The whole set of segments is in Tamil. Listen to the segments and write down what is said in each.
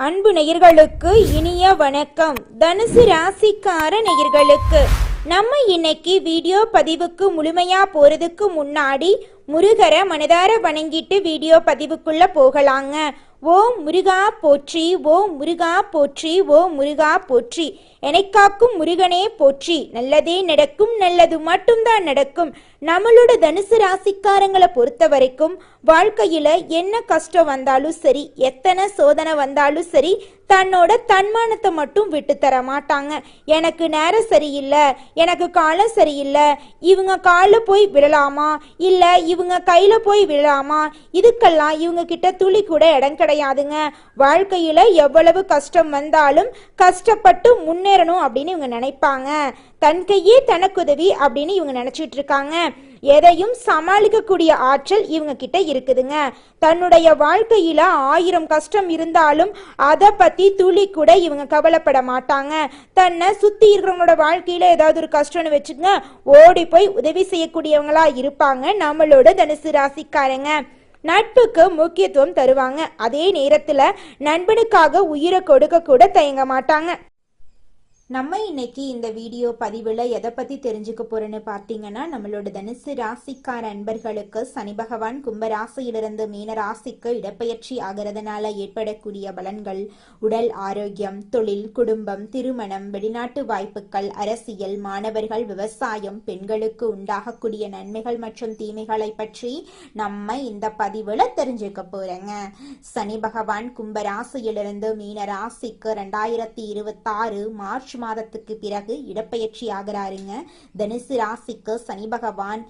அன்பு நேயர்களுக்கு இனிய வணக்கம். தனுசு ராசிக்கார நேயர்களுக்கு நம்ம இன்னைக்கு வீடியோ பதிவுக்கு முழுமையா போறதுக்கு முன்னாடி முருகரை மனதார வணங்கிட்டு வீடியோ பதிவுக்குள்ள போகலாங்க. ஓம் முருகா போற்றி, ஓம் முருகா போற்றி, ஓம் முருகா போற்றி. எனக்காக்கும் முருகனே போற்றி. நல்லதே நடக்கும், நல்லது மட்டும்தான் நடக்கும். நம்மளோட தனுசு ராசிக்காரங்களை பொறுத்த வரைக்கும் வாழ்க்கையில என்ன கஷ்டம் வந்தாலும் சரி, எத்தனை சோதனை வந்தாலும் சரி, தன்னோட தன்மானத்தை மட்டும் விட்டு தர மாட்டாங்க. எனக்கு நேரம் சரியில்லை, எனக்கு காலம் சரியில்லை, இவங்க காலில் போய் விழலாமா, இல்லை இவங்க கையில போய் விழலாமா, இதுக்கெல்லாம் இவங்க கிட்ட துளி கூட இடம் கிடையாதுங்க. வாழ்க்கையில எவ்வளவு கஷ்டம் வந்தாலும் கஷ்டப்பட்டு முன்னேறணும் அப்படின்னு இவங்க நினைப்பாங்க. தன் கையே தனக்குதவி அப்படின்னு இவங்க நினைச்சிட்டு இருக்காங்க. எதையும் சமாளிக்கக்கூடிய ஆற்றல் இவங்க கிட்ட இருக்குதுங்க. தன்னுடைய வாழ்க்கையில 1000 கஷ்டம் இருந்தாலும் அதை பத்தி துளி கூட இவங்க கவலைப்பட மாட்டாங்க. தன்னை சுத்தி இருக்கிறவங்களோட வாழ்க்கையில ஏதாவது ஒரு கஷ்டம்னு வச்சுங்க, ஓடி போய் உதவி செய்யக்கூடியவங்களா இருப்பாங்க நம்மளோட தனுசு ராசிக்காரங்க. நட்புக்கு முக்கியத்துவம் தருவாங்க. அதே நேரத்துல நண்பனுக்காக உயிரை கொடுக்க கூட தயங்க மாட்டாங்க. நம்ம இன்னைக்கு இந்த வீடியோ பதிவில் எதை பற்றி தெரிஞ்சுக்க போறோன்னு பார்த்தீங்கன்னா, நம்மளோட தனுசு ராசிக்கார அன்பர்களுக்கு சனி பகவான் கும்ப ராசியிலிருந்து மீன ராசிக்கு இடப்பெயர்ச்சி ஆகிறதுனால ஏற்படக்கூடிய பலன்கள், உடல் ஆரோக்கியம், தொழில், குடும்பம், திருமணம், வெளிநாட்டு வாய்ப்புகள், அரசியல், மாணவர்கள், விவசாயம், பெண்களுக்கு உண்டாகக்கூடிய நன்மைகள் மற்றும் தீமைகளை பற்றி நம்ம இந்த பதிவில் தெரிஞ்சுக்க போறோங்க. சனி பகவான் கும்ப ராசியிலிருந்து மீன ராசிக்கு 2026 மார்ச் மாதத்துக்கு பிறகு இடப்பெயர்ச்சி ஆகிறாருங்க. தனுசு ராசிக்கு சனி பகவான்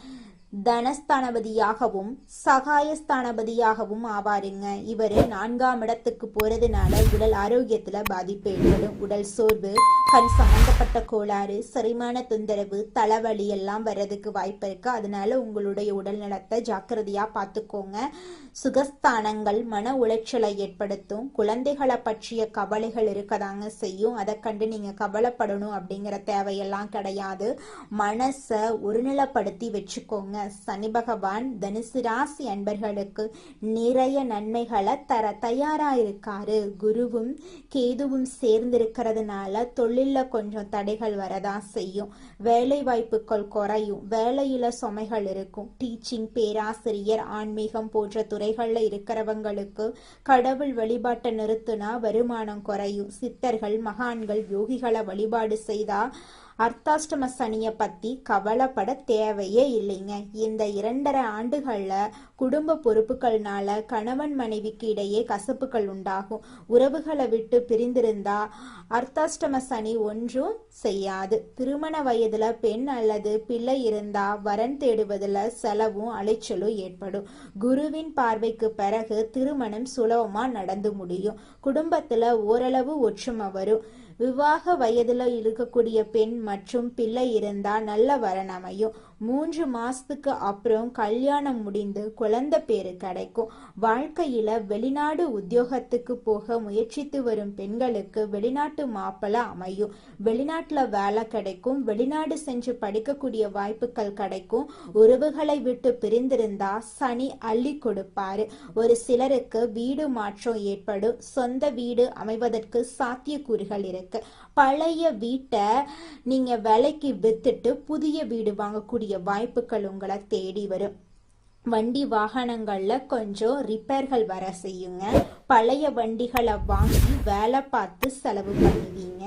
தனஸ்தானபதியாகவும் சகாயஸ்தானபதியாகவும் ஆவாருங்க. இவர் 4ஆம் இடத்துக்கு போறதுனால உடல் ஆரோக்கியத்துல பாதிப்பு ஏற்படும். உடல் சோர்வு, கண் சம்பந்தப்பட்ட கோளாறு, செரிமான தொந்தரவு, தலைவலி எல்லாம் வர்றதுக்கு வாய்ப்பு இருக்கு. அதனால உங்களுடைய உடல் நலத்தை ஜாக்கிரதையா பார்த்துக்கோங்க. சுகஸ்தானங்கள் மன உளைச்சலை ஏற்படுத்தும். குழந்தைகளை பற்றிய கவலைகள் இருக்கதாங்க செய்யும். அதை கண்டு நீங்க கவலைப்படணும் அப்படிங்கிற தேவையெல்லாம் கிடையாது. மனசை ஒருநிலைப்படுத்தி வச்சுக்கோங்க. சனி பகவான் தனுசு ராசி அன்பர்களுக்கு நிறைய நன்மைகளை தர தயாரா இருக்காரு. குருவும் கேதுவும் சேர்ந்து இருக்கிறதுனால தொழில கொஞ்சம் தடைகள் வரதான் செய்யும். வேலை வாய்ப்புகள் குறையும். வேலையில சுமைகள் இருக்கும். டீச்சிங், பேராசிரியர், ஆன்மீகம் போன்ற துறைகள்ல இருக்கிறவங்களுக்கு கடவுள் வழிபாட்டை நிறுத்தினா வருமானம் குறையும். சித்தர்கள், மகான்கள், யோகிகளை வழிபாடு செய்தா அர்த்தாஷ்டம சனியை பத்தி கவலைப்பட தேவையே இல்லைங்க. இந்த 2.5 ஆண்டுகள்ல குடும்ப பொறுப்புகள்னால கணவன் மனைவிக்கு இடையே கசப்புகள் உண்டாகும். உறவுகளை விட்டு பிரிந்திருந்தா அர்த்தாஷ்டம சனி ஒன்றும் செய்யாது. திருமண வயதுல பெண் அல்லது பிள்ளை இருந்தா வரன் தேடுவதில் செலவும் அலைச்சலும் ஏற்படும். குருவின் பார்வைக்கு பிறகு திருமணம் சுலபமா நடந்து முடியும். குடும்பத்துல ஓரளவு ஒற்றுமை வரும். விவாக வயதுல இருக்கக்கூடிய பெண் மற்றும் பிள்ளை இருந்தா நல்ல வரன் அமையும். 3 மாசத்துக்கு அப்புறம் கல்யாணம் முடிந்து குழந்தை பேரு கிடைக்கும். வாழ்க்கையில வெளிநாடு உத்தியோகத்துக்கு போக முயற்சித்து வரும் பெண்களுக்கு வெளிநாட்டு மாப்பிள்ளை அமையும். வெளிநாட்டுல வேலை கிடைக்கும். வெளிநாடு சென்று படிக்கக்கூடிய வாய்ப்புகள் கிடைக்கும். உறவுகளை விட்டு பிரிந்திருந்தா சனி அள்ளி கொடுப்பாரு. ஒரு சிலருக்கு வீடு மாற்றம் ஏற்படும். சொந்த வீடு அமைவதற்கு சாத்தியக்கூறுகள் இருக்கு. பழைய வீட்டை நீங்க விலைக்கு வித்துட்டு புதிய வீடு வாங்கக்கூடிய வாய்ப்புகள் உங்களை தேடி வரும். வண்டி வாகனங்கள்ல கொஞ்சம் ரிப்பேர்கள் வர செய்யுங்க. பழைய வண்டிகளை வாங்கி வேலை பார்த்து செலவு பண்ணுவீங்க.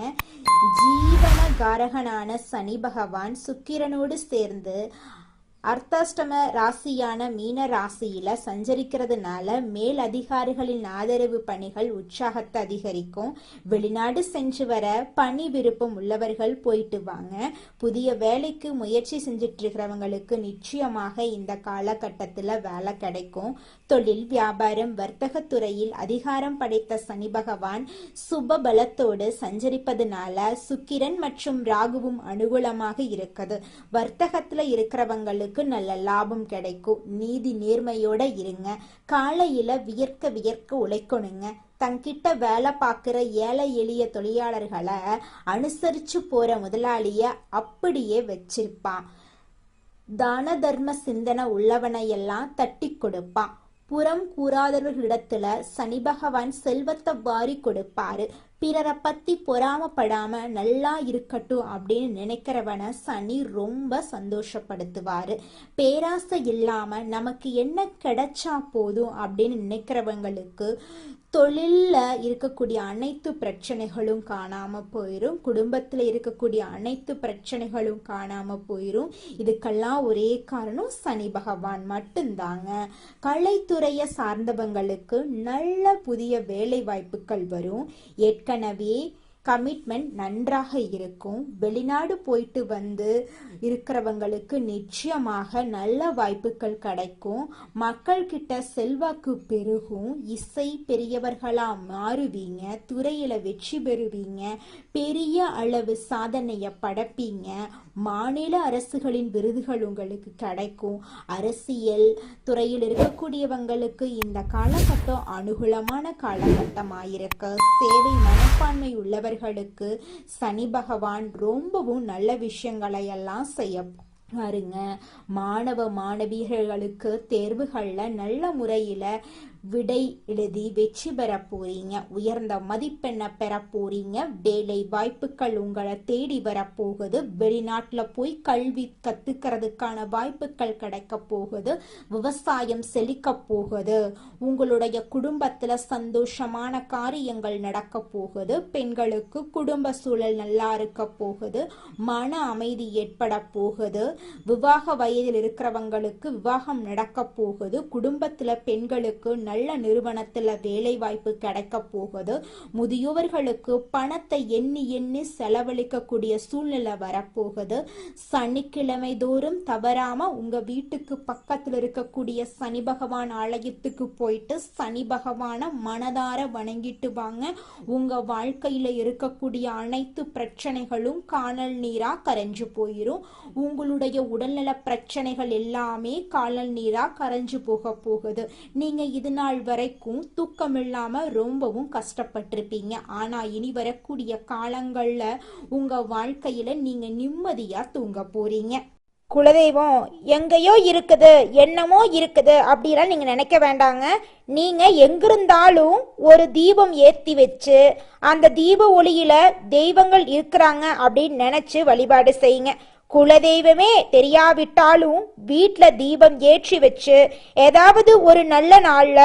ஜீவனகாரகனான சனி பகவான் சுக்கிரனோடு சேர்ந்து அர்த்தாஷ்டம ராசியான மீன ராசியில சஞ்சரிக்கிறதுனால மேல் அதிகாரிகளின் ஆதரவு பணிகள் உற்சாகத்தை அதிகரிக்கும். வெளிநாடு சென்று வர பணி விருப்பம் உள்ளவர்கள் போயிட்டு வாங்க. புதிய வேலைக்கு முயற்சி செஞ்சிட்டு இருக்கிறவங்களுக்கு நிச்சயமாக இந்த காலகட்டத்துல வேலை கிடைக்கும். தொழில், வியாபாரம், வர்த்தக துறையில் அதிகாரம் படைத்த சனி பகவான் சுப பலத்தோடு சஞ்சரிப்பதனால சுக்கிரன் மற்றும் ராகுவும் அனுகூலமாக இருக்குது. வர்த்தகத்துல இருக்கிறவங்களுக்கு நல்ல லாபம் கிடைக்கும். நீதி நேர்மையோட இருங்க. காலையில வியர்க்க வியர்க்க உழைக்கணுங்க. தங்கிட்ட வேலை பார்க்குற ஏழை எளிய தொழிலாளர்களை அனுசரிச்சு போற முதலாளிய அப்படியே வச்சிருப்பான். தான தர்ம சிந்தனை உள்ளவனை எல்லாம் தட்டி கொடுப்பான். புறம் கூறாதவர்களிடத்துல சனி பகவான் செல்வத்தை வாரி கொடுப்பாரு. பிறரை பத்தி பொறாமப்படாம நல்லா இருக்கட்டும் அப்படின்னு நினைக்கிறவனை சனி ரொம்ப சந்தோஷப்படுத்துவாரு. பேராசை இல்லாம நமக்கு என்ன கிடைச்சா போதும் அப்படின்னு நினைக்கிறவங்களுக்கு தொழில்ல இருக்கக்கூடிய அனைத்து பிரச்சனைகளும் காணாம போயிரும். குடும்பத்துல இருக்கக்கூடிய அனைத்து பிரச்சனைகளும் காணாம போயிரும். இதுக்கெல்லாம் ஒரே காரணம் சனி பகவான் மட்டும்தாங்க. கலைத்துறையை சார்ந்தவங்களுக்கு நல்ல புதிய வேலை வாய்ப்புகள் வரும். ஏற்கனவே கமிட்மெண்ட் நன்றாக இருக்கும். வெளிநாடு போயிட்டு வந்து இருக்கிறவங்களுக்கு நிச்சயமாக நல்ல வாய்ப்புகள் கிடைக்கும். மக்கள் கிட்ட செல்வாக்கு பெருகும். இசை பெரியவர்களா மாறுவீங்க. துறையில வெற்றி பெறுவீங்க. பெரிய அளவு சாதனைய படைப்பீங்க. மாநில அரசுகளின் விருதுகள் உங்களுக்கு கிடைக்கும். அரசியல் துறையில் இருக்கக்கூடியவங்களுக்கு இந்த காலகட்டம் அனுகூலமான காலகட்டமாயிருக்கு. சேவை மனப்பான்மை உள்ளவர்களுக்கு சனி பகவான் ரொம்பவும் நல்ல விஷயங்களை எல்லாம் செய்ய பாருங்க. மாணவ மாணவியர்களுக்கு தேர்வுகள்ல நல்ல முறையில விடை எழுதி வெற்றி பெற போறீங்க. உயர்ந்த மதிப்பெண்ணை பெற போறீங்க. வேலை வாய்ப்புகள் உங்களை தேடி வரப்போகுது. வெளிநாட்டுல போய் கல்வி கத்துக்கிறதுக்கான வாய்ப்புகள் கிடைக்க போகுது. விவசாயம் செழிக்க போகுது. உங்களுடைய குடும்பத்துல சந்தோஷமான காரியங்கள் நடக்க போகுது. பெண்களுக்கு குடும்ப சூழல் நல்லா இருக்க போகுது. மன அமைதி ஏற்பட போகுது. விவாக வயதில் இருக்கிறவங்களுக்கு விவாகம் நடக்க போகுது. குடும்பத்துல பெண்களுக்கு நல்ல நிறுவனத்துல வேலை வாய்ப்பு கிடைக்க போகுது. முதியோர்களுக்கு பணத்தை எண்ணி எண்ணி செலவழிக்கக்கூடிய சூழ்நிலை வரப்போகுது. சனிக்கிழமை தோறும் தவறாம உங்க வீட்டுக்கு பக்கத்துல இருக்கக்கூடிய சனி பகவான் ஆலயத்துக்கு போயிட்டு சனி பகவான மனதார வணங்கிட்டு வாங்க. உங்க வாழ்க்கையில இருக்கக்கூடிய அனைத்து பிரச்சனைகளும் காணல் நீரா கரைஞ்சு போயிரும். உங்களுடைய உடல்நல பிரச்சனைகள் எல்லாமே காணல் நீரா கரைஞ்சு போக போகுது. நீங்க இது நாள் வரைக்கும் தூக்கம் இல்லாம ரொம்பவும் கஷ்டப்பட்டிருப்பீங்க. ஆனா இனி வரக்கூடிய காலங்கள்ல உங்க வாழ்க்கையில நீங்க நிம்மதியா தூங்க போறீங்க. குலதெய்வம் எங்கேயோ இருக்குது, என்னமோ இருக்குது அப்படிலாம் நீங்க நினைக்க வேண்டாங்க. நீங்க எங்கிருந்தாலும் ஒரு தீபம் ஏத்தி வச்சு அந்த தீப ஒளியில தெய்வங்கள் இருக்கிறாங்க அப்படின்னு நினைச்சு வழிபாடு செய்யுங்க. குலதெய்வமே தெரியாவிட்டாலும் வீட்டுல தீபம் ஏற்றி வச்சு ஏதாவது ஒரு நல்ல நாள்ல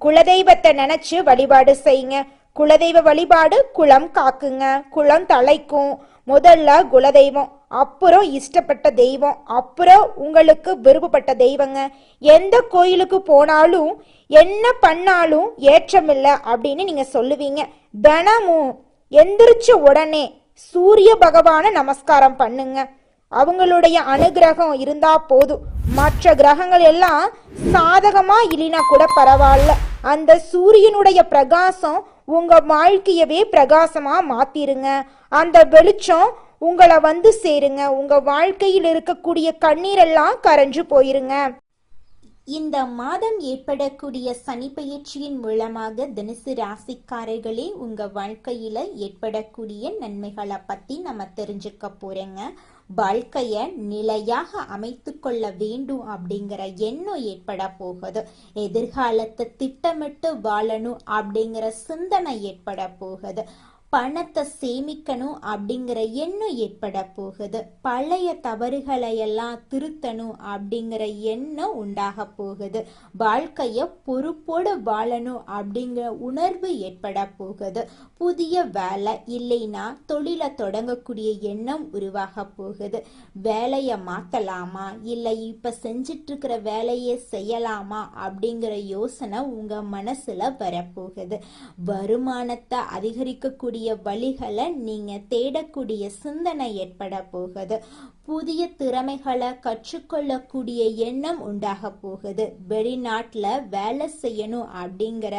குலதெய்வத்தை நினைச்சு வழிபாடு செய்யுங்க. குலதெய்வ வழிபாடு குலம் காக்குங்க, குலம் தலைக்கும். முதல்ல குலதெய்வம், அப்புறம் இஷ்டப்பட்ட தெய்வம், அப்புறம் உங்களுக்கு விருப்பப்பட்ட தெய்வங்க. எந்த கோயிலுக்கு போனாலும் என்ன பண்ணாலும் ஏற்றமில்லை அப்படின்னு நீங்க சொல்லுவீங்க. தினமும் எந்திரிச்ச உடனே சூரிய பகவான நமஸ்காரம் பண்ணுங்க. அவங்களுடைய அனுகிரகம் இருந்தா போதும். மற்ற கிரகங்கள் எல்லாம் சாதகமா இல்லைனா கூட பரவாயில்ல. அந்த சூரியனுடைய பிரகாசம் உங்க வாழ்க்கையவே பிரகாசமா மாத்திருங்க. அந்த வெளிச்சம் உங்களை வந்து சேருங்க. உங்க வாழ்க்கையில் இருக்கக்கூடிய கண்ணீரெல்லாம் கரைஞ்சு போயிருங்க. இந்த மாதம் ஏற்படக்கூடிய சனி பயிற்சியின் மூலமாக தனுசு ராசிக்காரர்களே உங்க வாழ்க்கையில ஏற்படக்கூடிய நன்மைகளை பத்தி நம்ம தெரிஞ்சுக்க போறேங்க. வாழ்க்கைய நிலையாக அமைத்து கொள்ள வேண்டும் அப்படிங்கிற எண்ணம் ஏற்பட போகுது. எதிர்காலத்தை திட்டமிட்டு வாழணும் அப்படிங்கிற சிந்தனை ஏற்பட போகுது. பணத்தை சேமிக்கணும் அப்படிங்கிற எண்ணம் ஏற்பட போகுது. பழைய தவறுகளை எல்லாம் திருத்தணும் அப்படிங்கிற எண்ணம் உண்டாக போகுது. வாழ்க்கைய பொறுப்போடு வாழணும் அப்படிங்கிற உணர்வு ஏற்பட போகுது. புதிய வேலை இல்லைன்னா தொழிலை தொடங்கக்கூடிய எண்ணம் உருவாக போகுது. வேலையை மாத்தலாமா இல்லை இப்ப செஞ்சிட்டு இருக்கிற வேலையை செய்யலாமா அப்படிங்கிற யோசனை உங்க மனசுல வரப்போகுது. வருமானத்தை அதிகரிக்கக்கூடிய வழிகளை நீங்க தேடக்கூடிய சிந்தனை ஏற்பட போகுது. புதிய திறமைகளை கற்றுக்கொள்ளக்கூடிய எண்ணம் உண்டாக போகுது. வெளிநாட்டுல வேலை செய்யணும் அப்படிங்கிற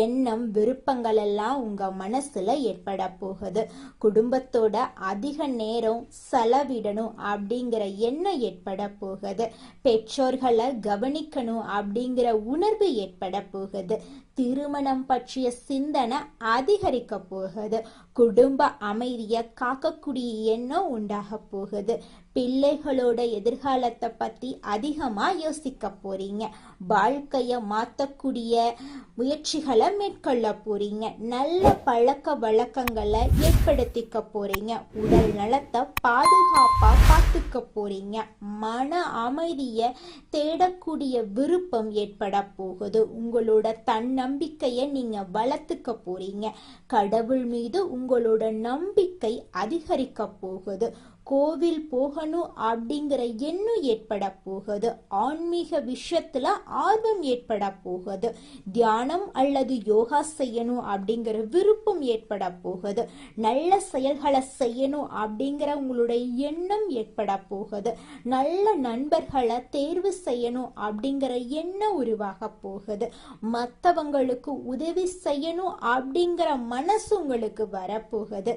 எண்ணம் விருப்பங்கள் எல்லாம் உங்க மனசுல ஏற்பட போகுது. குடும்பத்தோட அதிக நேரம் செலவிடணும் அப்படிங்கிற எண்ணம் ஏற்பட போகுது. பெற்றோர்களை கவனிக்கணும் அப்படிங்கிற உணர்வு ஏற்பட போகுது. திருமணம் பற்றிய சிந்தனை அதிகரிக்க போகுது. குடும்ப அமைதியை காக்கக்கூடிய எண்ணம் உண்டாக போகுது. பிள்ளைகளோட எதிர்காலத்தை பத்தி அதிகமா யோசிக்க போறீங்க. வாழ்க்கைய மாத்தக்கூடிய முயற்சிகளை மேற்கொள்ள போறீங்க. நல்ல பழக்க வழக்கங்களை ஏற்படுத்திக்க போறீங்க. உடல் நலத்தை பாதுகாப்பா பார்த்துக்க போறீங்க. மன அமைதியை தேடக்கூடிய விருப்பம் ஏற்பட போகுது. உங்களோட தன்னம்பிக்கையை நீங்க வளர்த்துக்க போறீங்க. கடவுள் மீது உங்களோட நம்பிக்கை அதிகரிக்க போகுது. கோவில் போகணும் அப்படிங்கிற எண்ணம் ஏற்பட போகுது. ஆன்மீக விஷயத்துல ஆர்வம் ஏற்பட போகுது. தியானம் அல்லது யோகா செய்யணும் அப்படிங்கிற விருப்பம் ஏற்பட போகுது. நல்ல செயல்களை செய்யணும் அப்படிங்கிற உங்களுடைய எண்ணம் ஏற்பட போகுது. நல்ல நண்பர்களை தேர்வு செய்யணும் அப்படிங்கிற எண்ணம் உருவாக போகுது. மற்றவங்களுக்கு உதவி செய்யணும் அப்படிங்கிற மனசு உங்களுக்கு வரப்போகுது.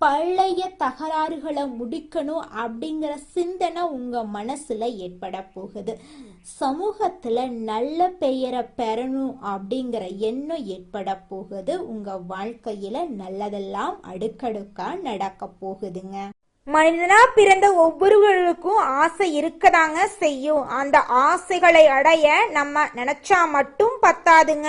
பழைய தகராறுகளை முடிக்கணும் அப்படிங்கிற சிந்தனை உங்க மனசுல ஏற்பட போகுது. சமூகத்துல நல்ல பெயரை பெறணும் அப்படிங்கிற எண்ணம் ஏற்பட போகுது. உங்க வாழ்க்கையில நல்லதெல்லாம் அடுக்கடுக்கா நடக்க போகுதுங்க. மனிதனா பிறந்த ஒவ்வொருவருக்கும் ஆசை இருக்கதாங்க செய்யும். அந்த ஆசைகளை அடைய நம்ம நினைச்சா மட்டும் பத்தாதுங்க.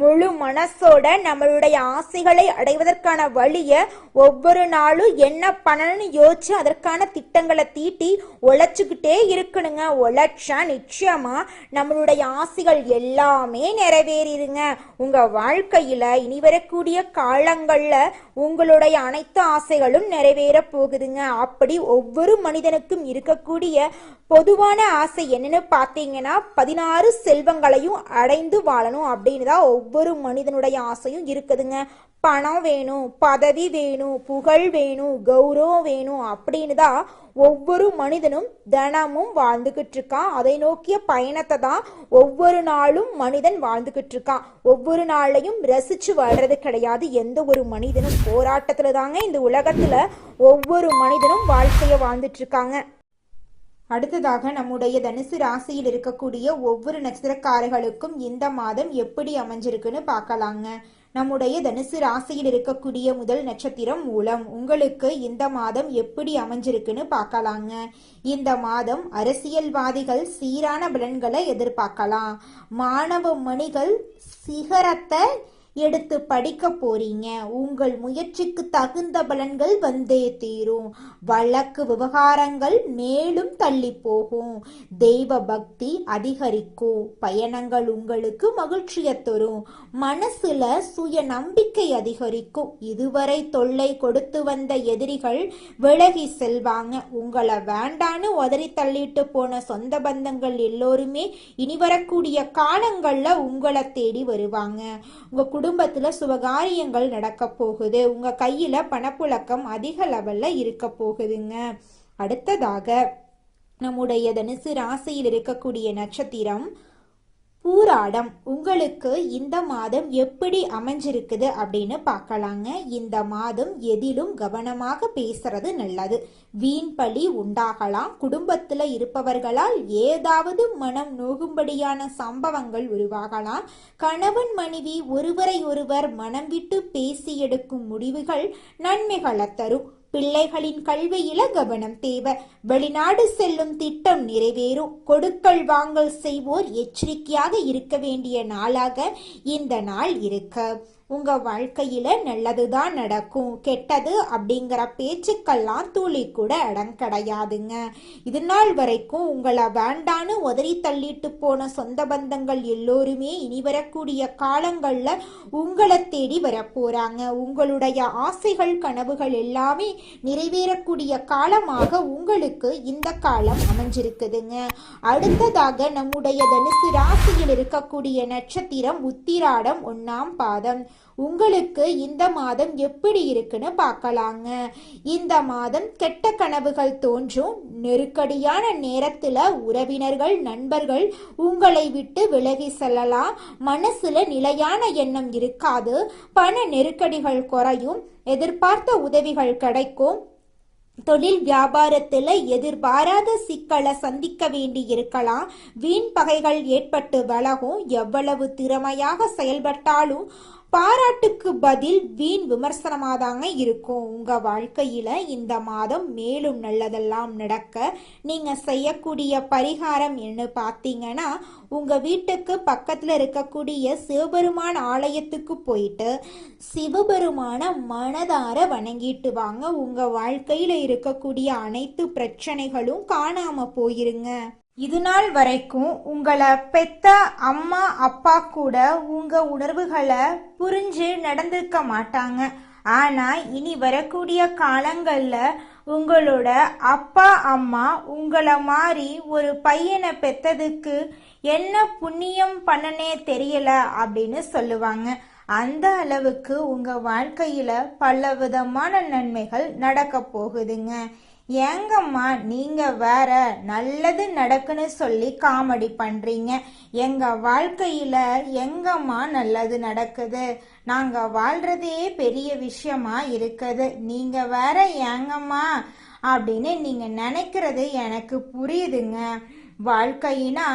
முழு மனசோட நம்மளுடைய ஆசைகளை அடைவதற்கான வழிய ஒவ்வொரு நாளும் என்ன பண்ணணும்னு யோசிச்சு அதற்கான திட்டங்களை தீட்டி உழைச்சுக்கிட்டே இருக்கணுங்க. உழைச்சா நிச்சயமா நம்மளுடைய ஆசைகள் எல்லாமே நிறைவேறிடுங்க. உங்க வாழ்க்கையில இனி வரக்கூடிய காலங்கள்ல உங்களுடைய அனைத்து ஆசைகளும் நிறைவேற போகுதுங்க. அப்படி ஒவ்வொரு மனிதனுக்கும் இருக்கக்கூடிய பொதுவான ஆசை என்னன்னு பார்த்தீங்கன்னா 16 செல்வங்களையும் அடைந்து வாழணும் அப்படின்னு தான் ஒவ்வொரு மனிதனுடைய ஆசையும் இருக்குதுங்க. பணம் வேணும், பதவி வேணும், புகழ் வேணும், கௌரவம் வேணும் அப்படின்னு தான் ஒவ்வொரு மனிதனும் தினமும் வாழ்ந்துகிட்டு இருக்கான். அதை நோக்கிய பயணத்தை தான் ஒவ்வொரு நாளும் மனிதன் வாழ்ந்துகிட்டு இருக்கான். ஒவ்வொரு நாளையும் ரசிச்சு வாழ்றது கிடையாது. எந்த ஒரு மனிதனும் போராட்டத்துல தாங்க இந்த உலகத்துல ஒவ்வொரு மனிதனும் வாழ்க்கைய வாழ்ந்துட்டு இருக்காங்க. அடுத்ததாக நம்முடைய தனுசு ராசியில் இருக்கக்கூடிய ஒவ்வொரு நட்சத்திரக்காரர்களுக்கும் இந்த மாதம் எப்படி அமைஞ்சிருக்குன்னு பார்க்கலாங்க. நம்முடைய தனுசு ராசியில் இருக்கக்கூடிய முதல் நட்சத்திரம் மூலம். உங்களுக்கு இந்த மாதம் எப்படி அமைஞ்சிருக்குன்னு பார்க்கலாங்க. இந்த மாதம் அரசியல்வாதிகள் சீரான பலன்களை எதிர்பார்க்கலாம். மாணவ மணிகள் சிகரத்தை எடுத்து படிக்க போறீங்க. உங்கள் முயற்சிக்கு தகுந்த பலன்கள் வந்தே தீரும். வழக்கு விவகாரங்கள் மேலும் தள்ளி போகும். தெய்வ பக்தி அதிகரிக்கும். பயணங்கள் உங்களுக்கு மகிழ்ச்சியை தரும். மனசுல சுய நம்பிக்கை அதிகரிக்கும். இதுவரை தொல்லை கொடுத்து வந்த எதிரிகள் விலகி செல்வாங்க. உங்களை வேண்டான்னு உதறி தள்ளிட்டு போன சொந்த பந்தங்கள் எல்லோருமே இனி வரக்கூடிய காலங்கள்ல உங்களை தேடி வருவாங்க. உங்க குடும்பத்துல சுபகாரியங்கள் நடக்க போகுது. உங்க கையில பணப்புழக்கம் அதிக லெவல்ல இருக்க போகுதுங்க. அடுத்ததாக நம்முடைய தனுசு ராசியில் இருக்கக்கூடிய நட்சத்திரம் பூராடம். உங்களுக்கு இந்த மாதம் எப்படி அமைஞ்சிருக்குது அப்படின்னு பார்க்கலாங்க. இந்த மாதம் எதிலும் கவனமாக பேசுறது நல்லது. வீண் பழி உண்டாகலாம். குடும்பத்துல இருப்பவர்களால் ஏதாவது மனம் நோகும்படியான சம்பவங்கள் உருவாகலாம். கணவன் மனைவி ஒருவரை ஒருவர் மனம் விட்டு பேசி எடுக்கும் முடிவுகள் நன்மைகளை தரும். பிள்ளைகளின் கல்வியில கவனம் தேவை. வெளிநாடு செல்லும் திட்டம் நிறைவேறும். கொடுக்கல் வாங்கல் செய்வோர் எச்சரிக்கையாக இருக்க வேண்டிய நாளாக இந்த நாள் இருக்கு. உங்க வாழ்க்கையில நல்லதுதான் நடக்கும். கெட்டது அப்படிங்கிற பேச்சுக்கெல்லாம் துளி கூட இடம் கிடையாதுங்க. இது நாள் வரைக்கும் உங்களை வேண்டான்னு உதறி தள்ளிட்டு போன சொந்த பந்தங்கள் எல்லோருமே இனி வரக்கூடிய காலங்கள்ல உங்களை தேடி வரப்போறாங்க. உங்களுடைய ஆசைகள் கனவுகள் எல்லாமே நிறைவேறக்கூடிய காலமாக உங்களுக்கு இந்த காலம் அமைஞ்சிருக்குதுங்க. அடுத்ததாக நம்முடைய தனுசு ராசியில் இருக்கக்கூடிய நட்சத்திரம் உத்திராடம் 1ஆம் பாதம். உங்களுக்கு இந்த மாதம் எப்படி இருக்குன்னு பார்க்கலாங்க. இந்த மாதம் கெட்ட கனவுகள் தோன்றும். நெருக்கடியான நேரத்துல உறவினர்கள் நண்பர்கள் உங்களை விட்டு விலகி செல்லலாம். மனசுல நிலையான எண்ணம் இருக்காது. பண நெருக்கடிகள் குறையும். எதிர்பார்த்த உதவிகள் கிடைக்கும். தொழில் வியாபாரத்துல எதிர்பாராத சிக்கலை சந்திக்க வேண்டி இருக்கலாம். வீண் பகைகள் ஏற்பட்டு விலகும். எவ்வளவு திறமையாக செயல்பட்டாலும் பாராட்டுக்கு பதில் வீண் விமர்சனமாதாங்க இருக்கும். உங்க வாழ்க்கையில இந்த மாதம் மேலும் நல்லதெல்லாம் நடக்க நீங்க செய்யக்கூடிய பரிகாரம் என்ன பார்த்தீங்கன்னா, உங்க வீட்டுக்கு பக்கத்துல இருக்கக்கூடிய சிவபெருமான் ஆலயத்துக்கு போயிட்டு சிவபெருமான மனதார வணங்கிட்டு வாங்க. உங்க வாழ்க்கையில இருக்கக்கூடிய அனைத்து பிரச்சனைகளும் காணாம போயிருங்க. இது நாள் வரைக்கும் உங்களை பெத்த அம்மா அப்பா கூட உங்க உணர்வுகளை புரிஞ்சு நடந்திருக்க மாட்டாங்க. ஆனா இனி வரக்கூடிய காலங்கள்ல உங்களோட அப்பா அம்மா உங்களை மாதிரி ஒரு பையனை பெத்ததுக்கு என்ன புண்ணியம் பண்ணனே தெரியல அப்படின்னு சொல்லுவாங்க. அந்த அளவுக்கு உங்க வாழ்க்கையில பல விதமான நன்மைகள் நடக்க போகுதுங்க. ஏங்கம்மா நீங்க வேற நல்லது நடக்குன்னு சொல்லி காமெடி பண்றீங்க? எங்க வாழ்க்கையில எங்கம்மா நல்லது நடக்குது? நாங்க வாழ்றதே பெரிய விஷயமா இருக்குது, நீங்க வேற ஏங்கம்மா அப்படின்னு நீங்க நினைக்கிறது எனக்கு புரியுதுங்க. வாழ்க்கையினா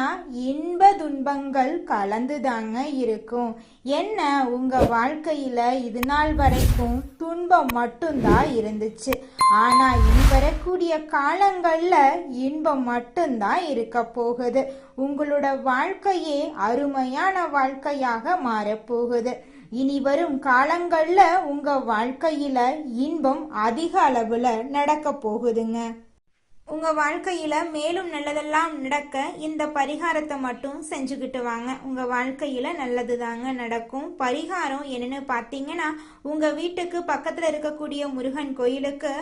இன்ப துன்பங்கள் கலந்துதாங்க இருக்கும். என்ன உங்க வாழ்க்கையில இது நாள் வரைக்கும் துன்பம் மட்டும்தான் இருந்துச்சு. ஆனா இனி வரக்கூடிய காலங்கள்ல இன்பம் மட்டும்தான் இருக்க போகுது. உங்களோட வாழ்க்கையே அருமையான வாழ்க்கையாக மாறப்போகுது. இனி வரும் காலங்கள்ல உங்க வாழ்க்கையில இன்பம் அதிக அளவுல நடக்க போகுதுங்க. உங்க வாழ்க்கையில மேலும் நல்லதெல்லாம் நடக்க இந்த பரிகாரத்தை மட்டும் செஞ்சுக்கிட்டு வாங்க. உங்க வாழ்க்கையில நல்லது தாங்க நடக்கும். பரிகாரம் என்னன்னு பார்த்தீங்கன்னா, உங்க வீட்டுக்கு பக்கத்துல இருக்கக்கூடிய முருகன் கோயிலுக்கு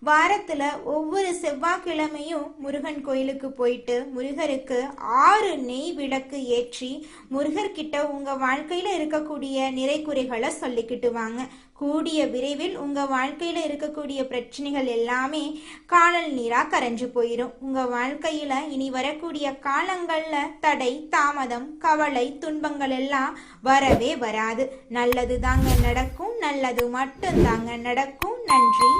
வாரத்துல ஒவ்வொரு செவ்வாய்க்கிழமையும் முருகன் கோயிலுக்கு போயிட்டு முருகருக்கு 6 நெய் விளக்கு ஏற்றி முருகர்கிட்ட உங்க வாழ்க்கையில இருக்கக்கூடிய நிறைகுறைகளை சொல்லிக்கிட்டு வாங்க. கூடிய விரைவில் உங்க வாழ்க்கையில இருக்கக்கூடிய பிரச்சனைகள் எல்லாமே காணல் நீரா கரைஞ்சு போயிடும். உங்க வாழ்க்கையில இனி வரக்கூடிய காலங்கள்ல தடை தாமதம் கவலை துன்பங்கள் எல்லாம் வரவே வராது. நல்லது தாங்க நடக்கும், நல்லது மட்டும் தாங்க நடக்கும். நன்றி.